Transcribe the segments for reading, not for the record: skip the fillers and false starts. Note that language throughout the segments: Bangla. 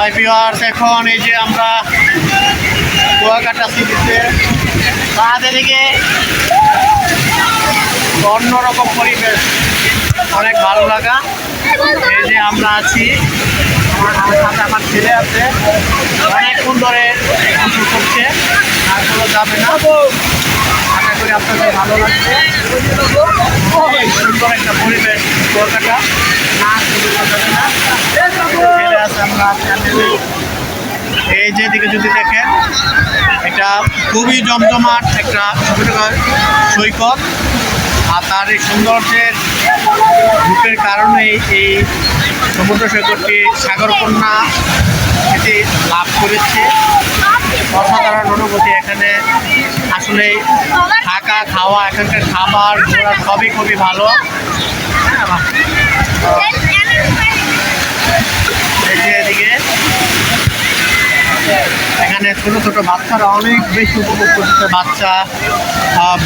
হাই ভিউয়ার্স, এখন এই যে আমরা কুয়াকাটা সিটিতে তাদের দিকে অন্যরকম পরিবেশ, অনেক ভালো লাগা। এই যে আমরা আছি, আমার সাথে আমার ছেলে আছে, অনেকক্ষণ ধরে গোসল করছে, আর কোনো যাবে না। আশা করি আপনাদের ভালো লাগছে। সুন্দর একটা পরিবেশ কুয়াকাটা, না শুধু যাবে না। ছেলে আছে, আমরা এই যে দিকে যদি দেখেন, এটা খুবই জমজমাট একটা সৈকত, আর তার এই সৌন্দর্যের রূপের কারণেই এই সমুদ্র সৈকতটি সাগরকন্যা এটি লাভ করেছে। অসাধারণ অনুভূতি। এখানে আসলে থাকা খাওয়া, এখানকার খাবার ঘোরা সবই খুবই ভালো। এই যে এদিকে এখানে ছোটো ছোটো বাচ্চারা অনেক বেশি উপভোগ করছে। বাচ্চা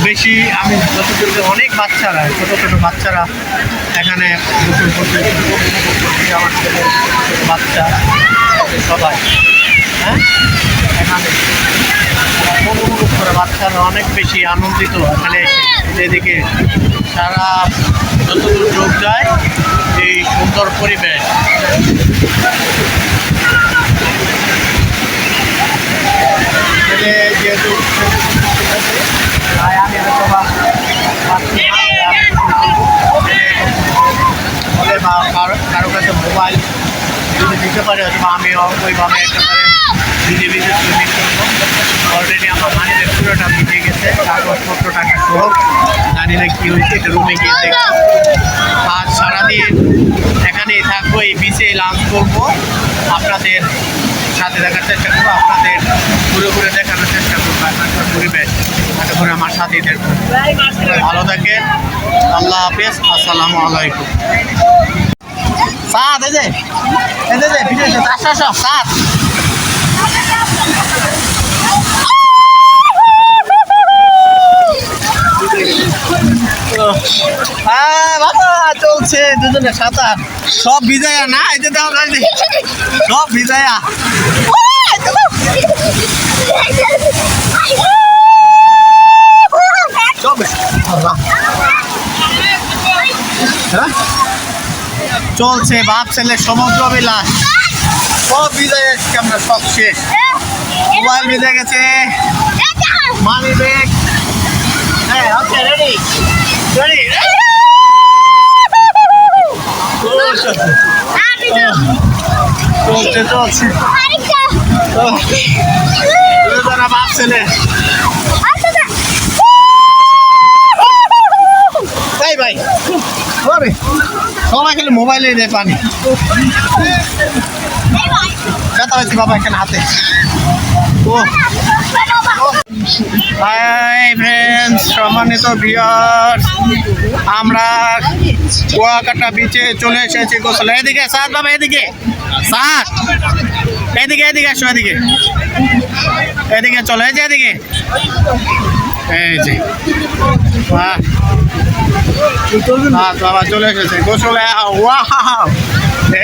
বেশি, আমি যতদূর অনেক বাচ্চারা, ছোটো ছোটো বাচ্চারা এখানে গোসল করতে আমার ছেলে, বাচ্চা সবাই, হ্যাঁ, এখানে উপভোগ করে বাচ্চারা অনেক বেশি আনন্দিত এখানে এসে। যেদিকে সারা যতদূর চোখ যায় এই সুন্দর পরিবেশ। যেহেতু তাই আমি হয়তো বা কারো কাছে মোবাইল যদি দিতে পারে, হয়তো আমিও ওইভাবে একেবারে ভিজে ভিজে সুইমিং করবো। অলরেডি আমার মানিদের পুরোটা ভিজে গেছে, কাগজপত্র টাকা সহ। জানি না কী হয়েছে, এটা রুমে গিয়ে দেখবো। আজ সারাদিন এখানেই থাকবো, এই বিচে লাঞ্চ করবো, আপনাদের সাথে দেখার চেষ্টা করবো, আপনাদের ঘুরে ঘুরে দেখানোর চেষ্টা করবো এখানকার পরিবেশ। আশা করে আমার সাথেই দেখবো। ভালো থাকেন, আল্লাহ হাফেজ, আসসালামু আলাইকুম। সাত এই যে ভিডিও আসো আসো সাত। হ্যাঁ বাবা, চলছে দুজনে সাঁতার, সব ভিজায়া না, এই যে সব ভিজায়া। চলছে বাপ ছেলে সমুদ্র বিলাস, সব ভিজে গেছে, আমরা সব শেষ। মোবাইল ভিজে গেছে, মানি ব্যাগ, হ্যাঁ ওকে রেডি রেডি। চলছে চলছে বাপ ছেলে। ভাই ভাই সবাই খেলে মোবাইলে দেয় পানি। ব্যথা হয়েছে বাবা এখানে হাতে। ও হাই ফ্রেন্ডস, সম্মানিত ভিউয়ার্স, আমরা কুয়াকাটা বিচে চলে এসেছি গোসল। এদিকে সাত বাবা, এদিকে সাত, এদিকে এদিকে আসো, এদিকে এদিকে চলো, এই যে এদিকে, এই যে বাবা চলে এসেছে গোসলে।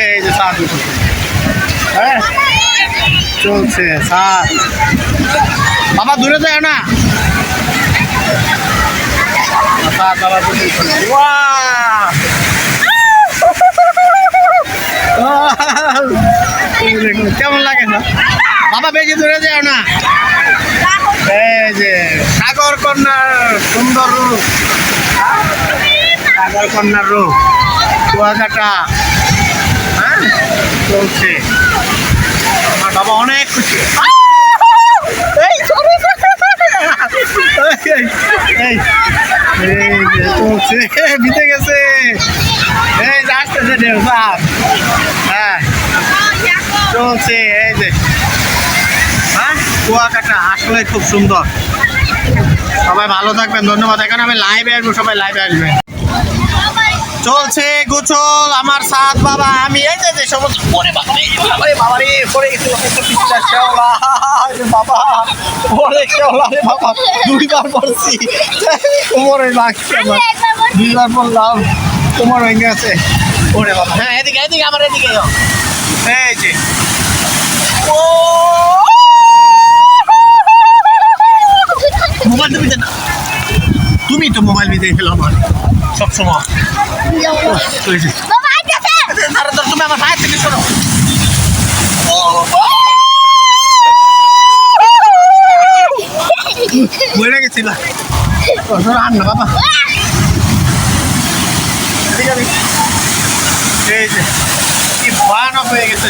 এই যে সাত হ্যাঁ চলছে সাত। বাবা দূরে যায় না, সাত বাবা কেমন লাগে না বাবা, বেশি দূরে যায় না। এই যে সাগর কন্যার সুন্দর রূপ, সাগর কন্যার রূপ কুয়াকাটা, হ্যাঁ চলছে। আমার বাবা অনেক খুশি। চলছে ভিজে গেছে, এই যে আসতেছে ঢেউ, হ্যাঁ চলছে। এই যে হ্যাঁ কুয়াকাটা আসলে খুব সুন্দর। সবাই ভালো থাকবেন, ধন্যবাদ। এখন আমি লাইভে আসবো, সবাই লাইভে আসবেন। চলছে গোসল আমার সাত বাবা, আমি এই যে সমস্ত বাবা রে পড়ে গেছিল বাবা, পড়ে বাবা, দুইবার পড়ছি, কোমরে লাগছে আমার, দুইবার পড়লাম, কোমর ভেঙে গেছে। ওরে বাবা, হ্যাঁ এদিকে এদিকে আমার এদিকে, এই যে মোবাইল তুমি না, তুমি তো মোবাইল ভিজে ফেলো আমার সবসময়। তুমি আমার সাহায্য থেকে শোনো। মরে গেছিল আর না বাবা। ঠিক আছে, এই যে কি ভয়ানক হয়ে গেছে।